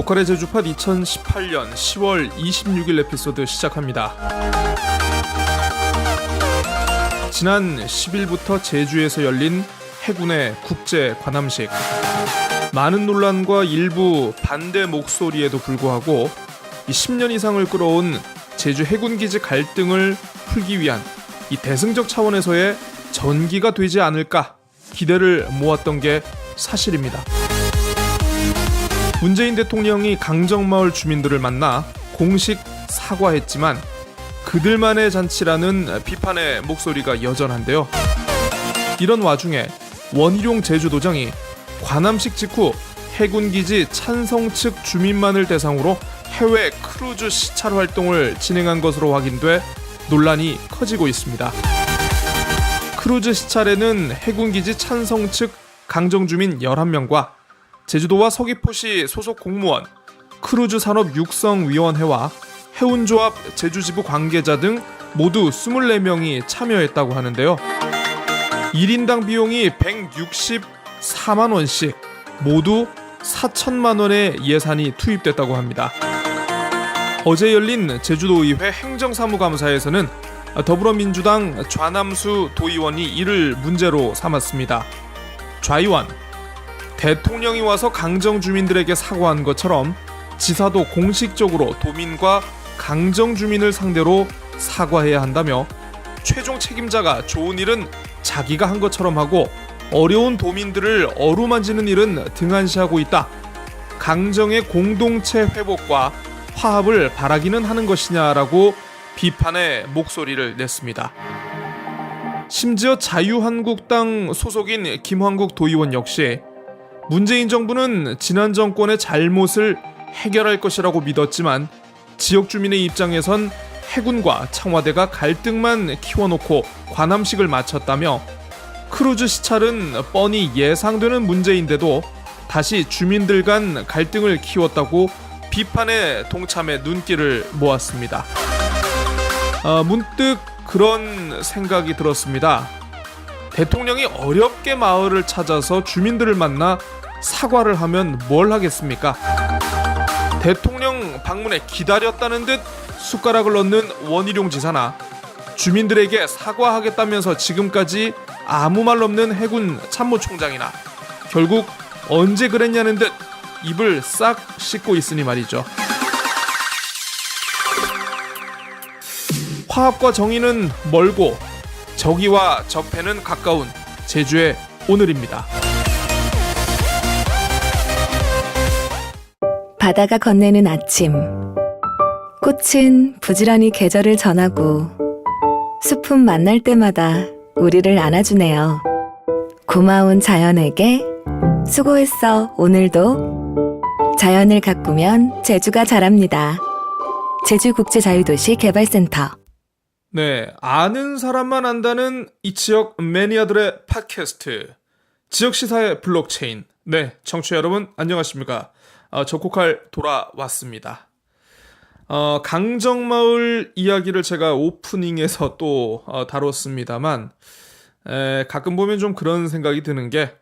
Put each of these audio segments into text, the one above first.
보컬의 제주팟 2018년 10월 26일 에피소드 시작합니다. 지난 10일부터 제주에서 열린 해군의 국제 관함식. 많은 논란과 일부 반대 목소리에도 불구하고 10년 이상을 끌어온 제주 해군기지 갈등을 풀기 위한 이 대승적 차원에서의 전기가 되지 않을까 기대를 모았던 게 사실입니다. 문재인 대통령이 강정마을 주민들을 만나 공식 사과했지만 그들만의 잔치라는 비판의 목소리가 여전한데요. 이런 와중에 원희룡 제주도장이 관함식 직후 해군기지 찬성 측 주민만을 대상으로 해외 크루즈 시찰 활동을 진행한 것으로 확인돼 논란이 커지고 있습니다. 크루즈 시찰에는 해군기지 찬성 측 강정주민 11명과 제주도와 서귀포시 소속 공무원, 크루즈 산업 육성위원회와 해운조합 제주지부 관계자 등 모두 24명이 참여했다고 하는데요. 1인당 비용이 164만 원씩 모두 4천만 원의 예산이 투입됐다고 합니다. 어제 열린 제주도의회 행정사무감사에서는 더불어민주당 좌남수 도의원이 이를 문제로 삼았습니다. 좌의원, 대통령이 와서 강정 주민들에게 사과한 것처럼 지사도 공식적으로 도민과 강정 주민을 상대로 사과해야 한다며 최종 책임자가 좋은 일은 자기가 한 것처럼 하고 어려운 도민들을 어루만지는 일은 등한시하고 있다. 강정의 공동체 회복과 화합을 바라기는 하는 것이냐라고 비판의 목소리를 냈습니다. 심지어 자유한국당 소속인 김황국 도의원 역시 문재인 정부는 지난 정권의 잘못을 해결할 것이라고 믿었지만 지역 주민의 입장에선 해군과 청와대가 갈등만 키워놓고 관함식을 마쳤다며 크루즈 시찰은 뻔히 예상되는 문제인데도 다시 주민들 간 갈등을 키웠다고 비판에 동참해 눈길을 모았습니다. 문득 그런 생각이 들었습니다. 대통령이 어렵게 마을을 찾아서 주민들을 만나 사과를 하면 뭘 하겠습니까? 대통령 방문에 기다렸다는 듯 숟가락을 넣는 원희룡 지사나 주민들에게 사과하겠다면서 지금까지 아무 말 없는 해군 참모총장이나 결국 언제 그랬냐는 듯 입을 싹 씻고 있으니 말이죠. 화합과 정의는 멀고 적의와 적폐는 가까운 제주의 오늘입니다. 바다가 건네는 아침. 꽃은 부지런히 계절을 전하고 숲은 만날 때마다 우리를 안아주네요. 고마운 자연에게 수고했어 오늘도. 자연을 가꾸면 제주가 자랍니다. 제주국제자유도시 개발센터. 네, 아는 사람만 안다는 이 지역 매니아들의 팟캐스트 지역시사의 블록체인. 네, 청취자 여러분 안녕하십니까. 적국할 돌아왔습니다. 강정마을 이야기를 제가 오프닝에서 또 다뤘습니다만 가끔 보면 좀 그런 생각이 드는 게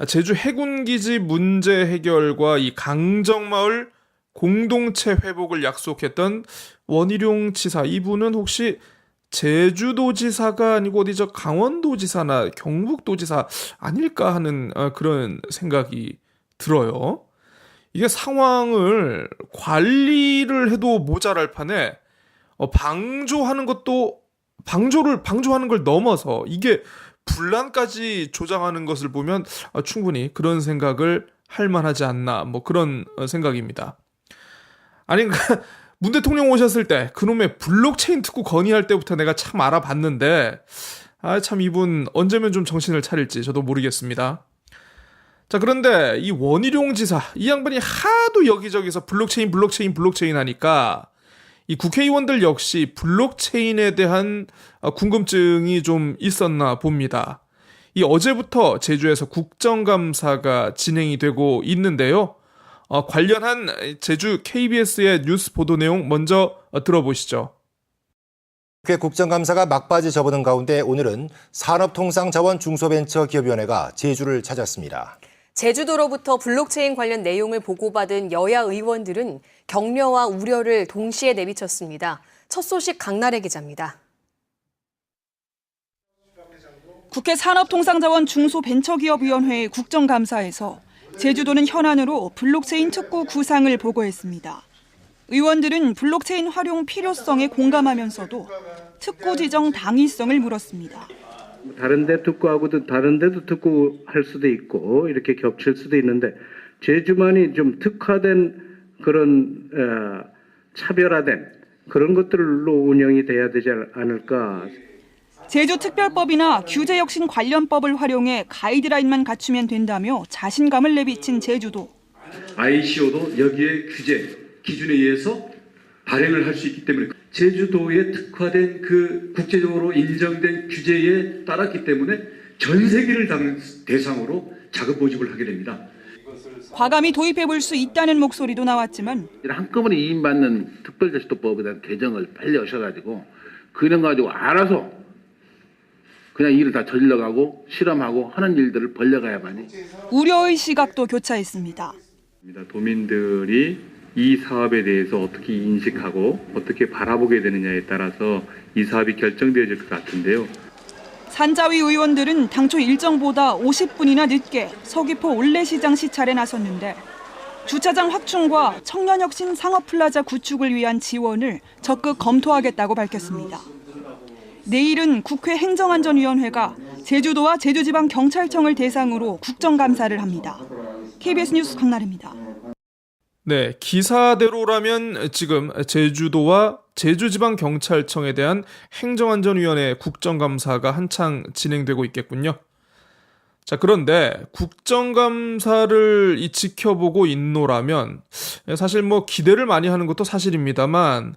제주 해군기지 문제 해결과 이 강정마을 공동체 회복을 약속했던 원희룡 지사, 이분은 혹시 제주도지사가 아니고 어디 강원도지사나 경북도지사 아닐까 하는 그런 생각이 들어요. 이게 상황을 관리를 해도 모자랄 판에 방조하는 것도 방조하는 걸 넘어서 이게 분란까지 조장하는 것을 보면 충분히 그런 생각을 할 만하지 않나, 뭐 그런 생각입니다. 아니, 문 대통령 오셨을 때 그놈의 블록체인 특구 건의할 때부터 내가 참 알아봤는데 참 이분 언제면 좀 정신을 차릴지 저도 모르겠습니다. 자, 그런데 이 원희룡 지사, 이 양반이 하도 여기저기서 블록체인 하니까 이 국회의원들 역시 블록체인에 대한 궁금증이 좀 있었나 봅니다. 이 어제부터 제주에서 국정감사가 진행이 되고 있는데요. 관련한 제주 KBS의 뉴스 보도 내용 먼저 들어보시죠. 국회 국정감사가 막바지 접어든 가운데 오늘은 산업통상자원 중소벤처기업위원회가 제주를 찾았습니다. 제주도로부터 블록체인 관련 내용을 보고받은 여야 의원들은 격려와 우려를 동시에 내비쳤습니다. 첫 소식 강나래 기자입니다. 국회 산업통상자원 중소벤처기업위원회의 국정감사에서 제주도는 현안으로 블록체인 특구 구상을 보고했습니다. 의원들은 블록체인 활용 필요성에 공감하면서도 특구 지정 당위성을 물었습니다. 다른 데 특구하고도 다른 데도 특구할 수도 있고 이렇게 겹칠 수도 있는데 제주만이 좀 특화된 그런 차별화된 그런 것들로 운영이 돼야 되지 않을까. 제주특별법이나 규제혁신 관련법을 활용해 가이드라인만 갖추면 된다며 자신감을 내비친 제주도. ICO도 여기에 규제, 기준에 의해서 발행을 할 수 있기 때문에 제주도에 특화된 그 국제적으로 인정된 규제에 따랐기 때문에 전 세계를 대상으로 작업 모집을 하게 됩니다. 과감히 도입해볼 수 있다는 목소리도 나왔지만 한꺼번에 이임받는 특별제주도법에 대한 개정을 빨리 하셔가지고 그런 가지고 알아서 그냥 일을 다 저질러가고 실험하고 하는 일들을 벌려가야만이. 우려의 시각도 교차했습니다. 도민들이 이 사업에 대해서 어떻게 인식하고 어떻게 바라보게 되느냐에 따라서 이 사업이 결정되어질 것 같은데요. 산자위 의원들은 당초 일정보다 50분이나 늦게 서귀포 올레시장 시찰에 나섰는데 주차장 확충과 청년혁신 상업플라자 구축을 위한 지원을 적극 검토하겠다고 밝혔습니다. 내일은 국회 행정안전위원회가 제주도와 제주지방경찰청을 대상으로 국정감사를 합니다. KBS 뉴스 강나래입니다. 네, 기사대로라면 지금 제주도와 제주지방경찰청에 대한 행정안전위원회 국정감사가 한창 진행되고 있겠군요. 자, 그런데 국정감사를 지켜보고 있노라면 사실 뭐 기대를 많이 하는 것도 사실입니다만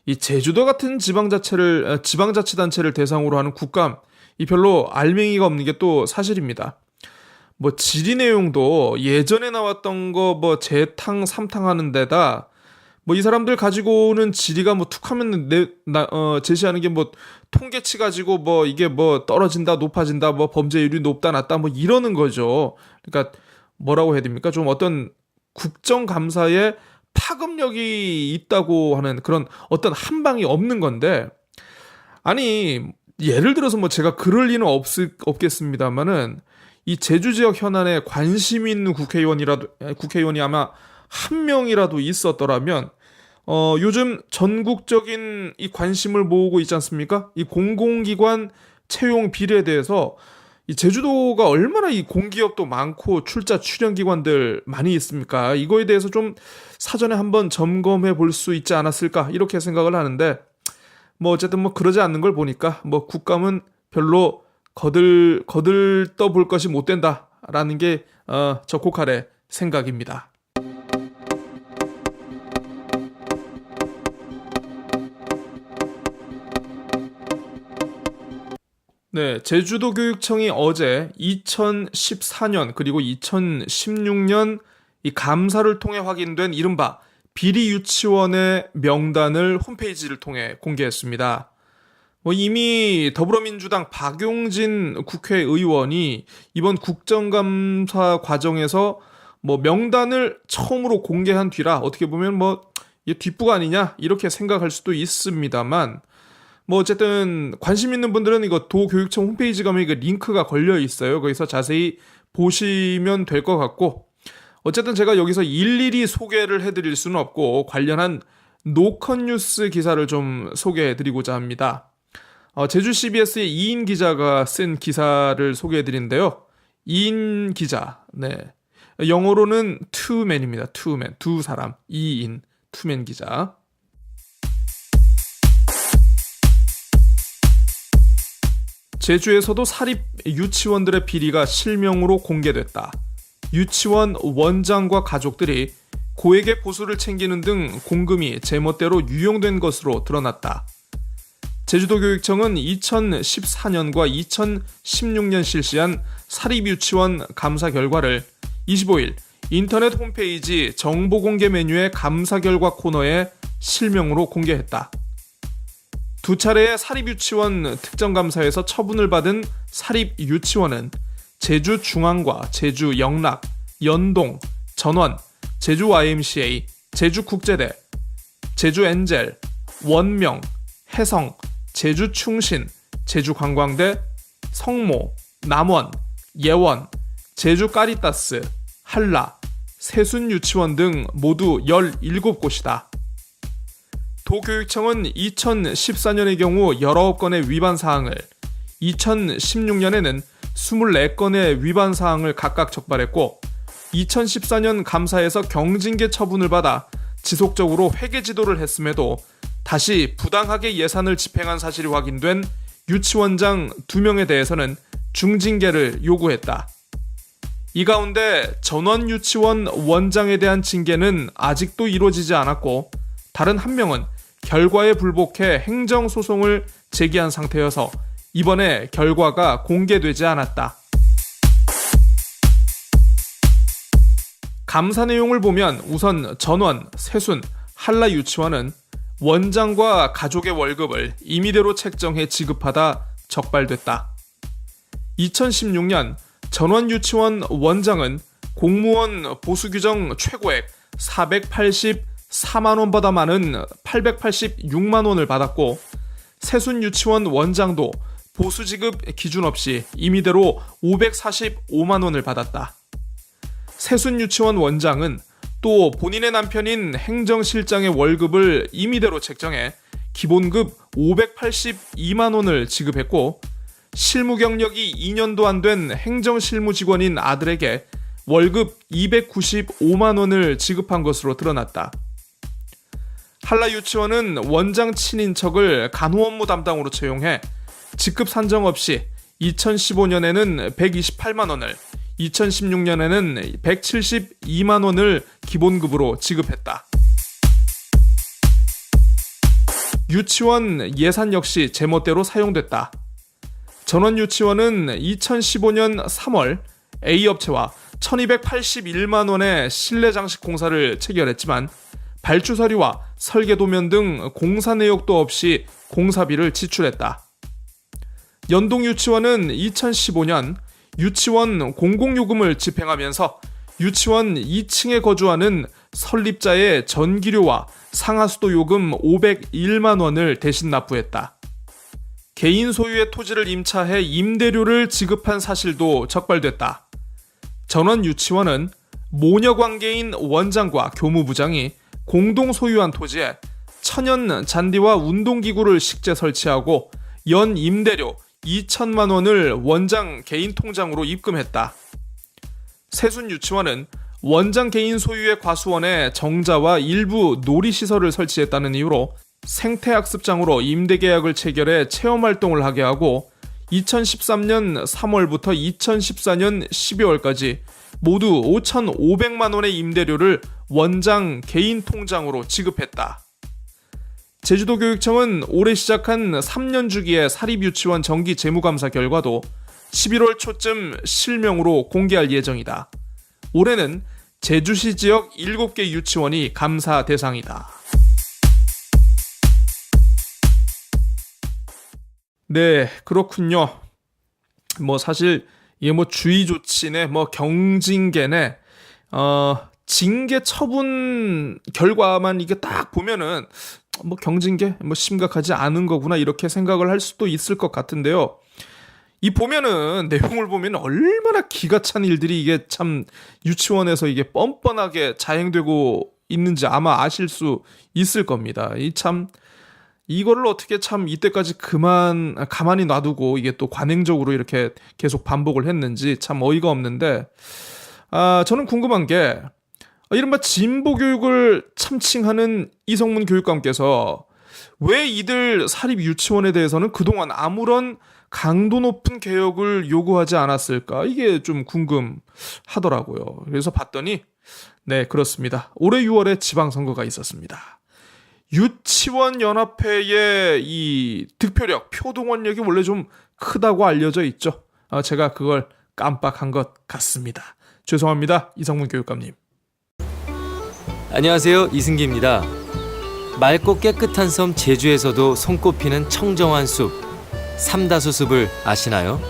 이 제주도 같은 지방자치단체를 대상으로 하는 국감, 이 별로 알맹이가 없는 게 또 사실입니다. 뭐 질의 내용도 예전에 나왔던 거 뭐 재탕 삼탕하는 데다 뭐 이 사람들 가지고 오는 질의가 뭐 툭하면 제시하는 게 뭐 통계치 가지고 뭐 이게 뭐 떨어진다 높아진다 뭐 범죄율이 높다 낮다 뭐 이러는 거죠. 그러니까 뭐라고 해야 됩니까? 좀 어떤 국정감사에 파급력이 있다고 하는 그런 어떤 한방이 없는 건데, 아니 예를 들어서 뭐 제가 그럴 리는 없겠습니다만은 이 제주 지역 현안에 관심 있는 국회의원이 아마 한 명이라도 있었더라면 요즘 전국적인 이 관심을 모으고 있지 않습니까? 이 공공기관 채용 비례에 대해서 이 제주도가 얼마나 이 공기업도 많고 출연기관들 많이 있습니까? 이거에 대해서 좀 사전에 한번 점검해 볼 수 있지 않았을까 이렇게 생각을 하는데, 뭐 어쨌든 뭐 그러지 않는 걸 보니까 뭐 국감은 별로 거들떠 볼 것이 못 된다라는 게 적곡할의 생각입니다. 네, 제주도교육청이 어제 2014년 그리고 2016년 이 감사를 통해 확인된 이른바 비리 유치원의 명단을 홈페이지를 통해 공개했습니다. 뭐 이미 더불어민주당 박용진 국회의원이 이번 국정감사 과정에서 뭐 명단을 처음으로 공개한 뒤라 어떻게 보면 뭐 이게 뒷북 아니냐 이렇게 생각할 수도 있습니다만, 뭐 어쨌든 관심 있는 분들은 이거 도교육청 홈페이지 가면 이거 링크가 걸려 있어요. 거기서 자세히 보시면 될 것 같고, 어쨌든 제가 여기서 일일이 소개를 해드릴 수는 없고 관련한 노컷뉴스 기사를 좀 소개해드리고자 합니다. 제주 CBS의 이인 기자가 쓴 기사를 소개해드리는데요. 이인 기자, 네, 영어로는 투맨입니다. 투맨, 두 사람, 이인, 투맨 기자. 제주에서도 사립 유치원들의 비리가 실명으로 공개됐다. 유치원 원장과 가족들이 고액의 보수를 챙기는 등 공금이 제멋대로 유용된 것으로 드러났다. 제주도교육청은 2014년과 2016년 실시한 사립유치원 감사 결과를 25일 인터넷 홈페이지 정보공개 메뉴의 감사 결과 코너에 실명으로 공개했다. 두 차례의 사립유치원 특정감사에서 처분을 받은 사립유치원은 제주중앙과 제주영락, 연동, 전원, 제주 YMCA, 제주국제대, 제주엔젤, 원명, 해성, 제주충신, 제주관광대, 성모, 남원, 예원, 제주까리따스, 한라, 세순유치원 등 모두 17곳이다. 도교육청은 2014년의 경우 19건의 위반 사항을, 2016년에는 24건의 위반 사항을 각각 적발했고 2014년 감사에서 경징계 처분을 받아 지속적으로 회계 지도를 했음에도 다시 부당하게 예산을 집행한 사실이 확인된 유치원장 2명에 대해서는 중징계를 요구했다. 이 가운데 전원유치원 원장에 대한 징계는 아직도 이루어지지 않았고 다른 한 명은 결과에 불복해 행정소송을 제기한 상태여서 이번에 결과가 공개되지 않았다. 감사 내용을 보면 우선 전원, 세순, 한라 유치원은 원장과 가족의 월급을 임의대로 책정해 지급하다 적발됐다. 2016년 전원 유치원 원장은 공무원 보수규정 최고액 484만원보다 많은 886만원을 받았고 세순 유치원 원장도 보수지급 기준 없이 임의대로 545만원을 받았다. 세순 유치원 원장은 또 본인의 남편인 행정실장의 월급을 임의대로 책정해 기본급 582만원을 지급했고 실무 경력이 2년도 안 된 행정실무 직원인 아들에게 월급 295만원을 지급한 것으로 드러났다. 한라 유치원은 원장 친인척을 간호 업무 담당으로 채용해 직급 산정 없이 2015년에는 128만원을, 2016년에는 172만원을 기본급으로 지급했다. 유치원 예산 역시 제멋대로 사용됐다. 전원유치원은 2015년 3월 A업체와 1281만원의 실내장식 공사를 체결했지만 발주 서류와 설계 도면 등 공사 내역도 없이 공사비를 지출했다. 연동유치원은 2015년 유치원 공공요금을 집행하면서 유치원 2층에 거주하는 설립자의 전기료와 상하수도 요금 501만원을 대신 납부했다. 개인 소유의 토지를 임차해 임대료를 지급한 사실도 적발됐다. 전원 유치원은 모녀 관계인 원장과 교무부장이 공동 소유한 토지에 천연 잔디와 운동기구를 식재 설치하고 연 임대료 2천만 원을 원장 개인 통장으로 입금했다. 세순 유치원은 원장 개인 소유의 과수원에 정자와 일부 놀이시설을 설치했다는 이유로 생태학습장으로 임대계약을 체결해 체험활동을 하게 하고 2013년 3월부터 2014년 12월까지 모두 5,500만 원의 임대료를 원장 개인 통장으로 지급했다. 제주도교육청은 올해 시작한 3년 주기의 사립유치원 정기 재무감사 결과도 11월 초쯤 실명으로 공개할 예정이다. 올해는 제주시 지역 7개 유치원이 감사 대상이다. 네, 그렇군요. 사실 이게 주의 조치네, 경징계네, 징계 처분 결과만 이게 딱 보면은 경징계 심각하지 않은 거구나 이렇게 생각을 할 수도 있을 것 같은데요. 이 보면은 내용을 보면 얼마나 기가 찬 일들이 이게 참 유치원에서 이게 뻔뻔하게 자행되고 있는지 아마 아실 수 있을 겁니다. 이거를 어떻게 이때까지 가만히 놔두고 이게 또 관행적으로 이렇게 계속 반복을 했는지 참 어이가 없는데, 저는 궁금한 게, 이른바 진보 교육을 참칭하는 이성문 교육감께서 왜 이들 사립 유치원에 대해서는 그동안 아무런 강도 높은 개혁을 요구하지 않았을까? 이게 좀 궁금하더라고요. 그래서 봤더니, 네, 그렇습니다. 올해 6월에 지방선거가 있었습니다. 유치원연합회의 이 득표력, 표동원력이 원래 좀 크다고 알려져 있죠. 제가 그걸 깜빡한 것 같습니다. 죄송합니다, 이성문 교육감님. 안녕하세요, 이승기입니다. 맑고 깨끗한 섬 제주에서도 손꼽히는 청정한 숲, 삼다수숲을 아시나요?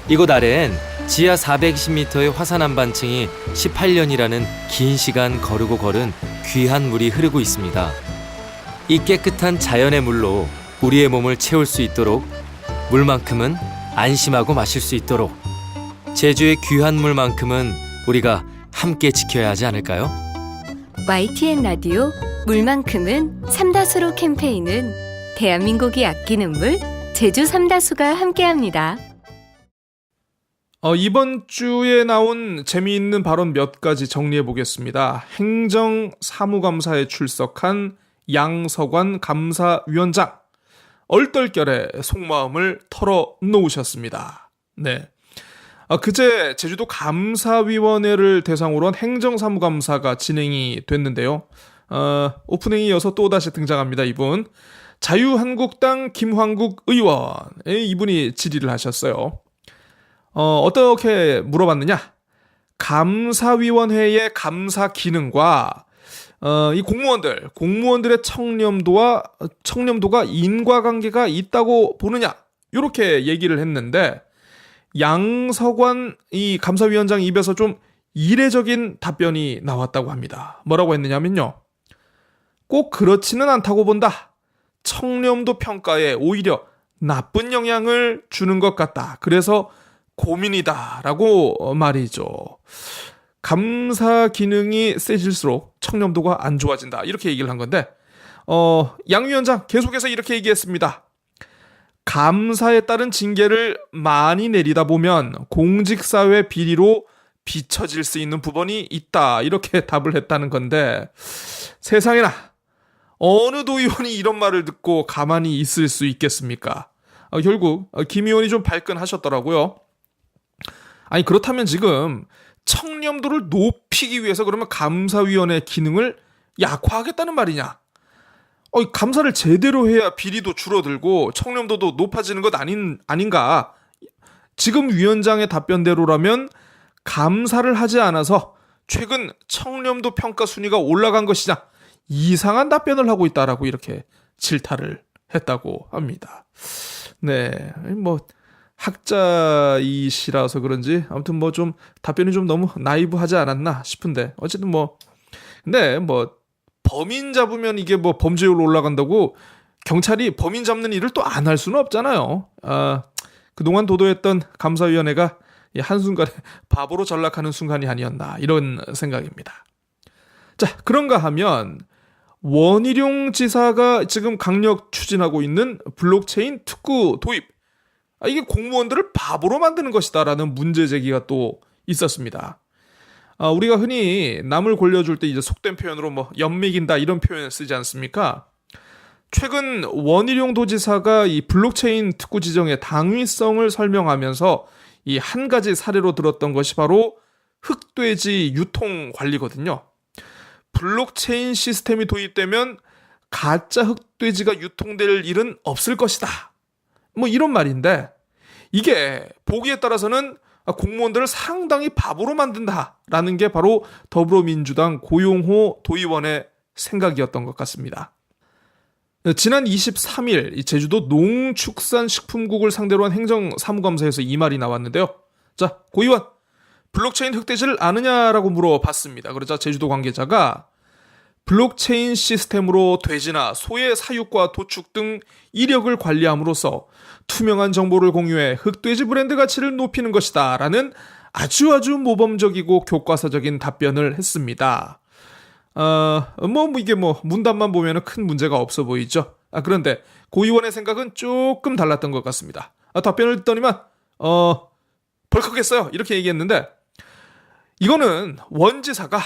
이곳 아래엔 지하 420m의 화산 안반층이 18년이라는 긴 시간 거르고 걸은 귀한 물이 흐르고 있습니다. 이 깨끗한 자연의 물로 우리의 몸을 채울 수 있도록, 물만큼은 안심하고 마실 수 있도록 제주의 귀한 물만큼은 우리가 함께 지켜야 하지 않을까요? YTN 라디오 물만큼은 삼다수로 캠페인은 대한민국이 아끼는 물 제주 삼다수가 함께합니다. 이번 주에 나온 재미있는 발언 몇 가지 정리해 보겠습니다. 행정사무감사에 출석한 양석환 감사위원장, 얼떨결에 속마음을 털어놓으셨습니다. 네. 그제 제주도 감사위원회를 대상으로 한 행정사무감사가 진행이 됐는데요. 오프닝에 이어서 또다시 등장합니다. 이분. 자유한국당 김황국 의원, 이분이 질의를 하셨어요. 어떻게 물어봤느냐? 감사위원회의 감사 기능과 이 공무원들의 청렴도가 인과관계가 있다고 보느냐? 이렇게 얘기를 했는데, 양석환 이 감사위원장 입에서 좀 이례적인 답변이 나왔다고 합니다. 뭐라고 했느냐면요. 꼭 그렇지는 않다고 본다. 청렴도 평가에 오히려 나쁜 영향을 주는 것 같다. 그래서 고민이다라고 말이죠. 감사 기능이 세질수록 청렴도가 안 좋아진다. 이렇게 얘기를 한 건데, 양 위원장 계속해서 이렇게 얘기했습니다. 감사에 따른 징계를 많이 내리다 보면 공직사회 비리로 비춰질 수 있는 부분이 있다. 이렇게 답을 했다는 건데, 세상에나 어느 도의원이 이런 말을 듣고 가만히 있을 수 있겠습니까? 결국 김 의원이 좀 발끈하셨더라고요. 아니, 그렇다면 지금 청렴도를 높이기 위해서 그러면 감사위원회 기능을 약화하겠다는 말이냐? 감사를 제대로 해야 비리도 줄어들고 청렴도도 높아지는 것 아닌가? 지금 위원장의 답변대로라면 감사를 하지 않아서 최근 청렴도 평가 순위가 올라간 것이냐? 이상한 답변을 하고 있다라고 이렇게 질타를 했다고 합니다. 네, 학자이시라서 그런지 아무튼 좀 답변이 좀 너무 나이브하지 않았나 싶은데, 어쨌든 근데 범인 잡으면 이게 범죄율 올라간다고 경찰이 범인 잡는 일을 또 안 할 수는 없잖아요. 그동안 도도했던 감사위원회가 한순간에 바보로 전락하는 순간이 아니었나, 이런 생각입니다. 자, 그런가 하면 원희룡 지사가 지금 강력 추진하고 있는 블록체인 특구 도입, 이게 공무원들을 바보로 만드는 것이다라는 문제 제기가 또 있었습니다. 우리가 흔히 남을 골려줄 때 이제 속된 표현으로 연맥인다 이런 표현을 쓰지 않습니까? 최근 원희룡 도지사가 이 블록체인 특구 지정의 당위성을 설명하면서 이 한 가지 사례로 들었던 것이 바로 흑돼지 유통 관리거든요. 블록체인 시스템이 도입되면 가짜 흑돼지가 유통될 일은 없을 것이다. 이런 말인데, 이게 보기에 따라서는 공무원들을 상당히 바보로 만든다라는 게 바로 더불어민주당 고용호 도의원의 생각이었던 것 같습니다. 지난 23일 제주도 농축산식품국을 상대로 한 행정사무감사에서 이 말이 나왔는데요. 자, 고 의원, 블록체인 흑돼지를 아느냐라고 물어봤습니다. 그러자 제주도 관계자가 블록체인 시스템으로 돼지나 소의 사육과 도축 등 이력을 관리함으로써 투명한 정보를 공유해 흑돼지 브랜드 가치를 높이는 것이다 라는 아주 모범적이고 교과서적인 답변을 했습니다. 이게 문답만 보면 큰 문제가 없어 보이죠. 그런데 고 의원의 생각은 조금 달랐던 것 같습니다. 답변을 듣더니만 벌컥했어요. 이렇게 얘기했는데, 이거는 원지사가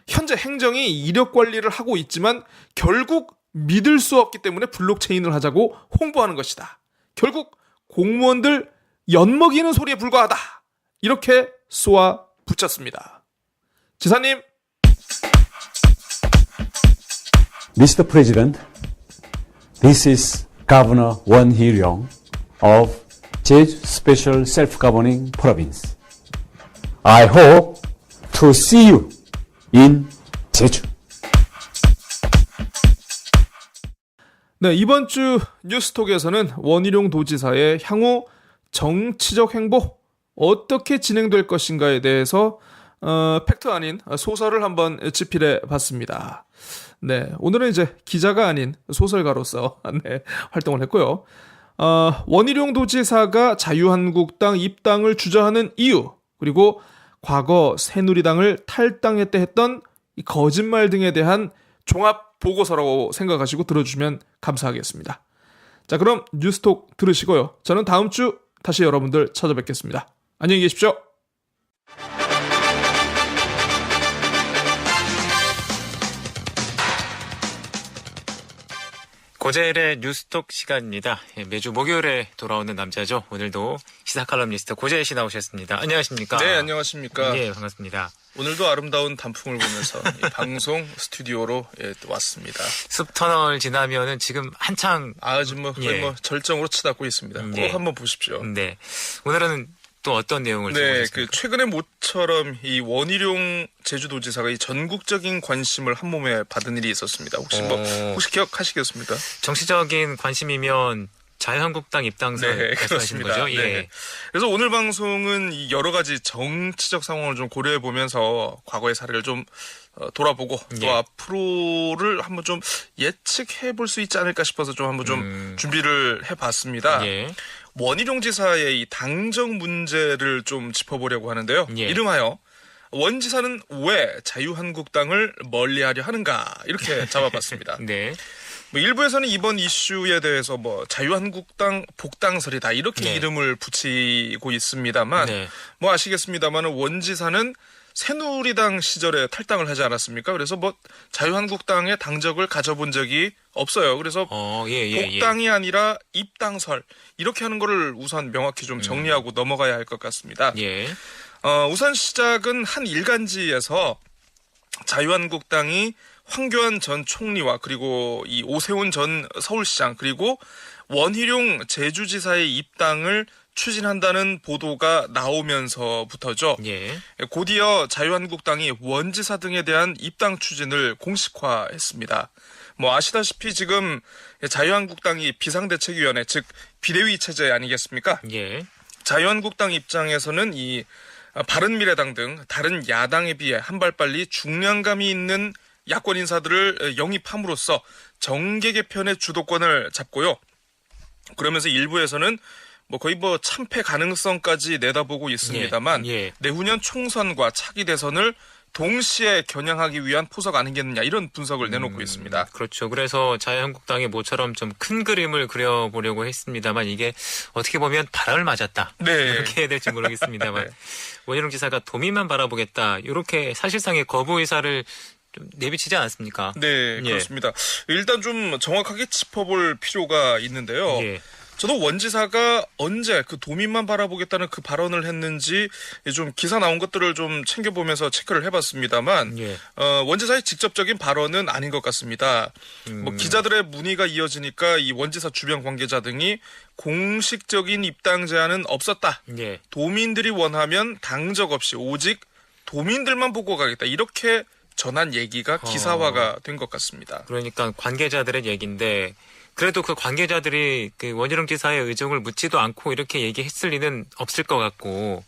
현재 행정이 이력 관리를 하고 있지만 결국 믿을 수 없기 때문에 블록체인을 하자고 홍보하는 것이다. 결국 공무원들 엿먹이는 소리에 불과하다. 이렇게 쏘아 붙였습니다. 지사님. Mr. President, this is Governor Won Hee-ryong of Jeju Special Self-Governing Province. I hope to see you in 제주. 네, 이번 주 뉴스톡에서는 원희룡 도지사의 향후 정치적 행보, 어떻게 진행될 것인가에 대해서 팩트 아닌 소설을 한번 집필해 봤습니다. 네, 오늘은 이제 기자가 아닌 소설가로서 네, 활동을 했고요. 원희룡 도지사가 자유한국당 입당을 주저하는 이유, 그리고 과거 새누리당을 탈당했다 했던 이 거짓말 등에 대한 종합 보고서라고 생각하시고 들어주시면 감사하겠습니다. 자, 그럼 뉴스톡 들으시고요. 저는 다음 주 다시 여러분들 찾아뵙겠습니다. 안녕히 계십시오. 고재일의 뉴스톡 시간입니다. 매주 목요일에 돌아오는 남자죠. 오늘도 시사칼럼니스트 고재일 씨 나오셨습니다. 안녕하십니까? 네, 안녕하십니까? 예, 반갑습니다. 오늘도 아름다운 단풍을 보면서 이 방송 스튜디오로 또 왔습니다. 숲터널 지나면은 지금 한창 아주 거의 절정으로 치닫고 있습니다. 꼭 한번 보십시오. 네, 오늘은 또 어떤 내용을 그 최근에 모처럼 이 원희룡 제주도지사가 이 전국적인 관심을 한 몸에 받은 일이 있었습니다. 혹시 기억하시겠습니까? 정치적인 관심이면 자유한국당 입당설 말씀하시는 거죠? 예. 네. 그래서 오늘 방송은 이 여러 가지 정치적 상황을 좀 고려해 보면서 과거의 사례를 좀 돌아보고 또 앞으로를 한번 좀 예측해 볼 수 있지 않을까 싶어서 좀 한번 좀 준비를 해봤습니다. 예. 원희룡 지사의 이 당정 문제를 좀 짚어보려고 하는데요. 이름하여 원 지사는 왜 자유한국당을 멀리하려 하는가 이렇게 잡아봤습니다. 네. 일부에서는 이번 이슈에 대해서 자유한국당 복당설이다 이렇게 이름을 붙이고 있습니다만 아시겠습니다만 원 지사는 새누리당 시절에 탈당을 하지 않았습니까? 그래서 자유한국당의 당적을 가져본 적이 없어요. 그래서 복당이 아니라 입당설 이렇게 하는 거를 우선 명확히 좀 정리하고 넘어가야 할 것 같습니다. 우선 시작은 한 일간지에서 자유한국당이 황교안 전 총리와 그리고 이 오세훈 전 서울시장 그리고 원희룡 제주지사의 입당을 추진한다는 보도가 나오면서부터죠. 곧이어 자유한국당이 원지사 등에 대한 입당 추진을 공식화했습니다. 아시다시피 지금 자유한국당이 비상대책위원회 즉 비대위 체제 아니겠습니까? 자유한국당 입장에서는 이 바른미래당 등 다른 야당에 비해 한 발 빨리 중량감이 있는 야권 인사들을 영입함으로써 정계 개편의 주도권을 잡고요. 그러면서 일부에서는 거의 참패 가능성까지 내다보고 있습니다만 내후년 총선과 차기 대선을 동시에 겨냥하기 위한 포석 아니겠느냐 이런 분석을 내놓고 있습니다. 그렇죠. 그래서 자유한국당이 모처럼 좀 큰 그림을 그려보려고 했습니다만 이게 어떻게 보면 바람을 맞았다. 이렇게 해야 될지 모르겠습니다만 원희룡 지사가 도민만 바라보겠다. 이렇게 사실상의 거부 의사를 좀 내비치지 않았습니까? 네, 그렇습니다. 일단 좀 정확하게 짚어볼 필요가 있는데요. 저도 원 지사가 언제 그 도민만 바라보겠다는 그 발언을 했는지 좀 기사 나온 것들을 좀 챙겨보면서 체크를 해봤습니다만 원 지사의 직접적인 발언은 아닌 것 같습니다. 기자들의 문의가 이어지니까 이 원 지사 주변 관계자 등이 공식적인 입당 제안은 없었다. 도민들이 원하면 당적 없이 오직 도민들만 보고 가겠다. 이렇게 전한 얘기가 기사화가 된 것 같습니다. 그러니까 관계자들의 얘기인데 그래도 그 관계자들이 그 원희룡 지사의 의중을 묻지도 않고 이렇게 얘기했을 리는 없을 것 같고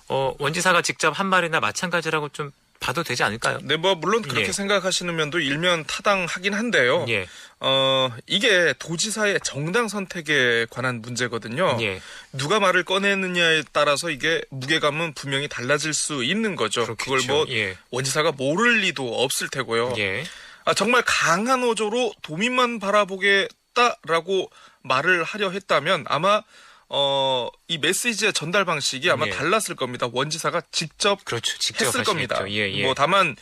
원 지사가 직접 한 말이나 마찬가지라고 좀 봐도 되지 않을까요? 네, 물론 그렇게 생각하시는 면도 일면 타당하긴 한데요. 이게 도지사의 정당 선택에 관한 문제거든요. 누가 말을 꺼내느냐에 따라서 이게 무게감은 분명히 달라질 수 있는 거죠. 그렇겠죠. 그걸 원지사가 모를 리도 없을 테고요. 정말 강한 어조로 도민만 바라보겠다라고 말을 하려 했다면 아마 이 메시지의 전달 방식이 아마 달랐을 겁니다. 원지사가 직접 했을 겁니다. 다만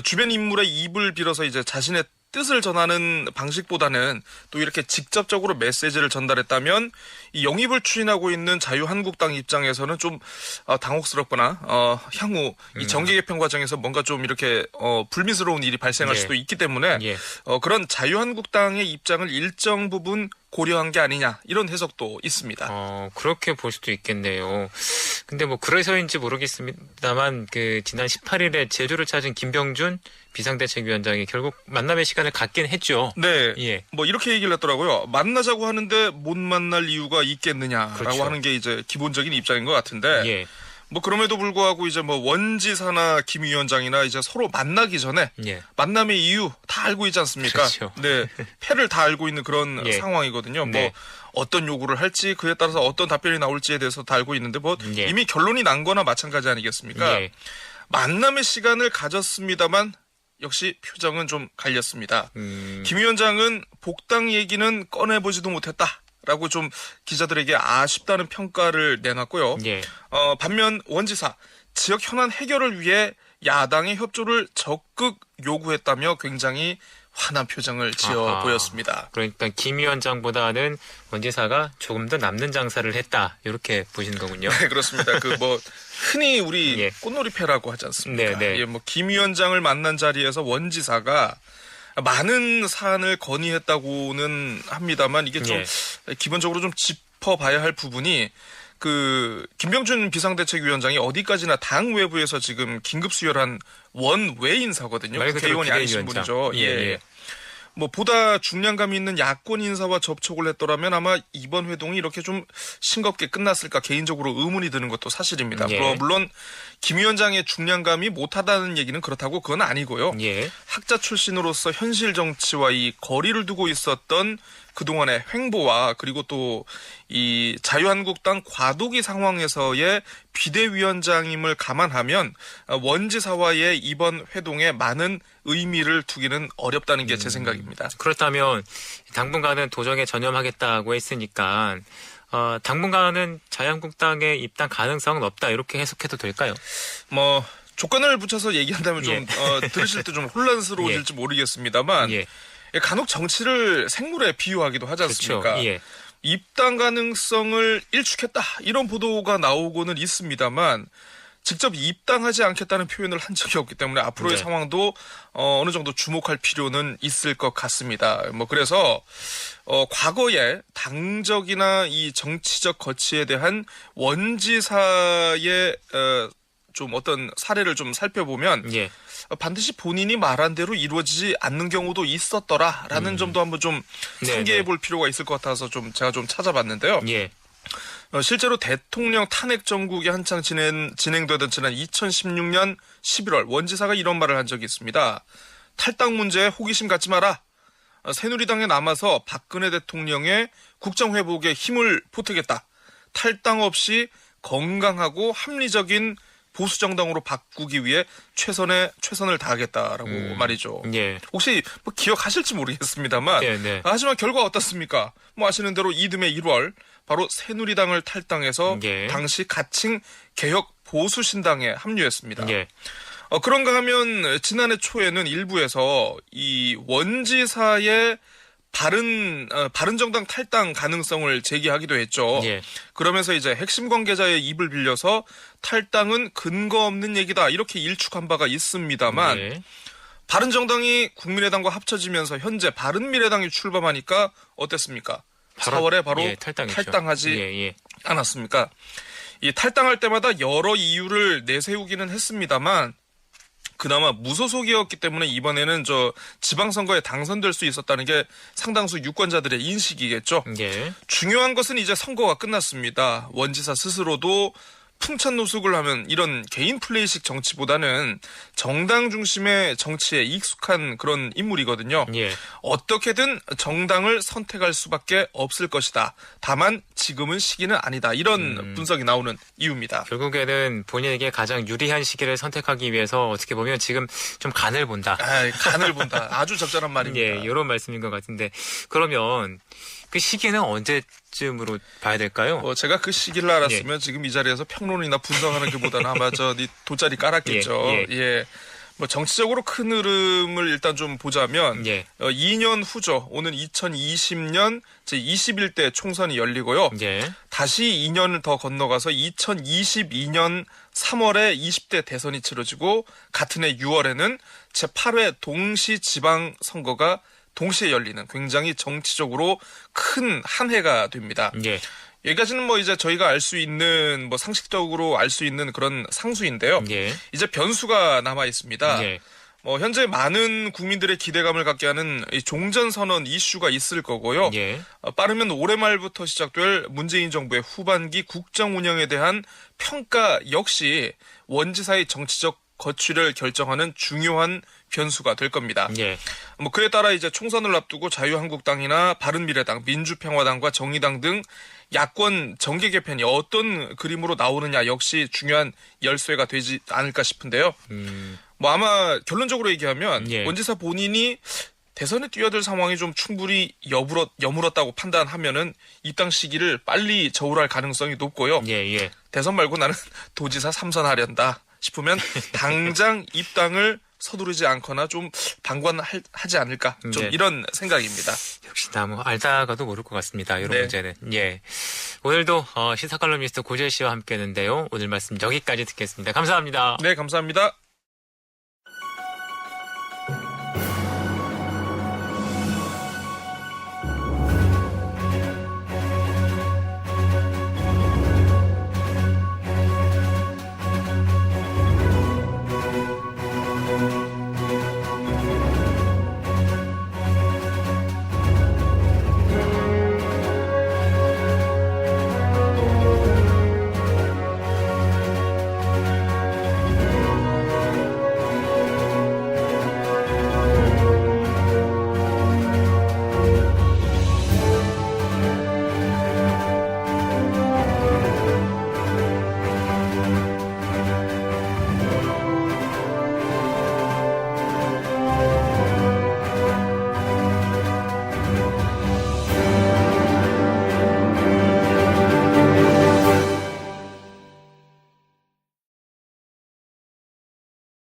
주변 인물의 입을 빌어서 이제 자신의 뜻을 전하는 방식보다는 또 이렇게 직접적으로 메시지를 전달했다면 이 영입을 추진하고 있는 자유한국당 입장에서는 좀 당혹스럽거나 향후 이 정계 개편 과정에서 뭔가 좀 이렇게 불미스러운 일이 발생할 수도 있기 때문에 그런 자유한국당의 입장을 일정 부분 고려한 게 아니냐 이런 해석도 있습니다. 그렇게 볼 수도 있겠네요. 근데 뭐 그래서인지 모르겠습니다만 그 지난 18일에 제주를 찾은 김병준 비상대책위원장이 결국 만남의 시간을 갖긴 했죠. 네. 예. 뭐 이렇게 얘기를 했더라고요. 만나자고 하는데 못 만날 이유가 있겠느냐라고 그렇죠. 하는 게 이제 기본적인 입장인 것 같은데. 예. 뭐 그럼에도 불구하고 이제 뭐 원지사나 김 위원장이나 이제 서로 만나기 전에 예. 만남의 이유 다 알고 있지 않습니까? 그렇죠. 네. 패를 다 알고 있는 그런 예. 상황이거든요. 네. 뭐 어떤 요구를 할지 그에 따라서 어떤 답변이 나올지에 대해서 다 알고 있는데 뭐 예. 이미 결론이 난 거나 마찬가지 아니겠습니까? 예. 만남의 시간을 가졌습니다만 역시 표정은 좀 갈렸습니다. 김 위원장은 복당 얘기는 꺼내보지도 못했다라고 좀 기자들에게 아쉽다는 평가를 내놨고요. 예. 반면 원지사 지역 현안 해결을 위해 야당의 협조를 적극 요구했다며 굉장히 화난 표정을 지어 아하. 보였습니다. 그러니까 김 위원장보다는 원지사가 조금 더 남는 장사를 했다. 이렇게 보시는 거군요. 네, 그렇습니다. 그 뭐 흔히 우리 예. 꽃놀이패라고 하지 않습니까? 네, 네. 예, 뭐 김 위원장을 만난 자리에서 원지사가 많은 사안을 건의했다고는 합니다만 이게 좀 예. 기본적으로 좀 짚어봐야 할 부분이 그 김병준 비상대책위원장이 어디까지나 당 외부에서 지금 긴급 수혈한 원외 인사거든요. 말 그대로 국회의원이 아니신 비대위원장. 분이죠. 예, 예. 뭐 보다 중량감 있는 야권 인사와 접촉을 했더라면 아마 이번 회동이 이렇게 좀 싱겁게 끝났을까 개인적으로 의문이 드는 것도 사실입니다. 예. 물론 김 위원장의 중량감이 못하다는 얘기는 그렇다고 그건 아니고요. 예. 학자 출신으로서 현실 정치와 이 거리를 두고 있었던 그동안의 횡보와 그리고 또 이 자유한국당 과도기 상황에서의 비대위원장임을 감안하면 원지사와의 이번 회동에 많은 의미를 두기는 어렵다는 게 제 생각입니다. 그렇다면 당분간은 도정에 전념하겠다고 했으니까 당분간은 자유한국당의 입당 가능성은 없다 이렇게 해석해도 될까요? 뭐 조건을 붙여서 얘기한다면 좀 예. 들으실 때 좀 혼란스러우실지 모르겠습니다만 예. 간혹 정치를 생물에 비유하기도 하지 않습니까? 그렇죠. 예. 입당 가능성을 일축했다 이런 보도가 나오고는 있습니다만 직접 입당하지 않겠다는 표현을 한 적이 없기 때문에 앞으로의 네. 상황도 어느 정도 주목할 필요는 있을 것 같습니다. 뭐 그래서 과거에 당적이나 이 정치적 거치에 대한 원지사의 좀 어떤 사례를 좀 살펴보면 예. 반드시 본인이 말한 대로 이루어지지 않는 경우도 있었더라라는 점도 한번 좀 네, 상기해 네. 볼 필요가 있을 것 같아서 좀 제가 좀 찾아봤는데요. 예. 실제로 대통령 탄핵 정국이 한창 진행되던 지난 2016년 11월 원지사가 이런 말을 한 적이 있습니다. 탈당 문제에 호기심 갖지 마라. 새누리당에 남아서 박근혜 대통령의 국정 회복에 힘을 보태겠다. 탈당 없이 건강하고 합리적인 보수 정당으로 바꾸기 위해 최선을 다하겠다라고 말이죠. 예. 혹시 뭐 기억하실지 모르겠습니다만 네, 네. 하지만 결과 어떻습니까? 뭐 아시는 대로 이듬해 1월 바로 새누리당을 탈당해서 예. 당시 가칭 개혁 보수 신당에 합류했습니다. 예. 그런가 하면 지난해 초에는 일부에서 이 원지사의 바른정당 탈당 가능성을 제기하기도 했죠. 예. 그러면서 이제 핵심 관계자의 입을 빌려서 탈당은 근거 없는 얘기다 이렇게 일축한 바가 있습니다만 예. 바른정당이 국민의당과 합쳐지면서 현재 바른미래당이 출범하니까 어땠습니까? 4월에 바로 예, 탈당했죠. 탈당하지 예. 않았습니까? 이 탈당할 때마다 여러 이유를 내세우기는 했습니다만 그나마 무소속이었기 때문에 이번에는 지방선거에 당선될 수 있었다는 게 상당수 유권자들의 인식이겠죠. 예. 중요한 것은 이제 선거가 끝났습니다. 원지사 스스로도 풍찬노숙을 하면 이런 개인 플레이식 정치보다는 정당 중심의 정치에 익숙한 그런 인물이거든요. 예. 어떻게든 정당을 선택할 수밖에 없을 것이다. 다만 지금은 시기는 아니다. 이런 분석이 나오는 이유입니다. 결국에는 본인에게 가장 유리한 시기를 선택하기 위해서 어떻게 보면 지금 좀 간을 본다. 간을 본다. 아주 적절한 말입니다. 예, 이런 말씀인 것 같은데 그러면 그 시기는 언제쯤으로 봐야 될까요? 제가 그 시기를 알았으면 지금 이 자리에서 평론이나 분석하는 것보다는 아마 돗자리 깔았겠죠. 예. 뭐 정치적으로 큰 흐름을 일단 좀 보자면 2년 후죠. 오는 2020년 제21대 총선이 열리고요. 예. 다시 2년을 더 건너가서 2022년 3월에 20대 대선이 치러지고 같은 해 6월에는 제8회 동시지방선거가 동시에 열리는 굉장히 정치적으로 큰 한 해가 됩니다. 예. 여기까지는 뭐 이제 저희가 알 수 있는 뭐 상식적으로 알 수 있는 그런 상수인데요. 예. 이제 변수가 남아 있습니다. 예. 현재 많은 국민들의 기대감을 갖게 하는 이 종전선언 이슈가 있을 거고요. 예. 빠르면 올해 말부터 시작될 문재인 정부의 후반기 국정 운영에 대한 평가 역시 원지사의 정치적 거취를 결정하는 중요한 변수가 될 겁니다. 예. 그에 따라 이제 총선을 앞두고 자유한국당이나 바른미래당, 민주평화당과 정의당 등 야권 정계 개편이 어떤 그림으로 나오느냐 역시 중요한 열쇠가 되지 않을까 싶은데요. 아마 결론적으로 얘기하면 예. 원지사 본인이 대선에 뛰어들 상황이 좀 충분히 여물었다고 판단하면은 입당 시기를 빨리 저울할 가능성이 높고요. 예. 대선 말고 나는 도지사 3선 하련다 싶으면 당장 입당을 서두르지 않거나 좀 방관하지 않을까 좀 네. 이런 생각입니다. 역시 뭐 알다가도 모를 것 같습니다. 이런 네. 문제는. 예. 오늘도 시사 칼럼니스트 고재 씨와 함께했는데요. 오늘 말씀 여기까지 듣겠습니다. 감사합니다. 네, 감사합니다.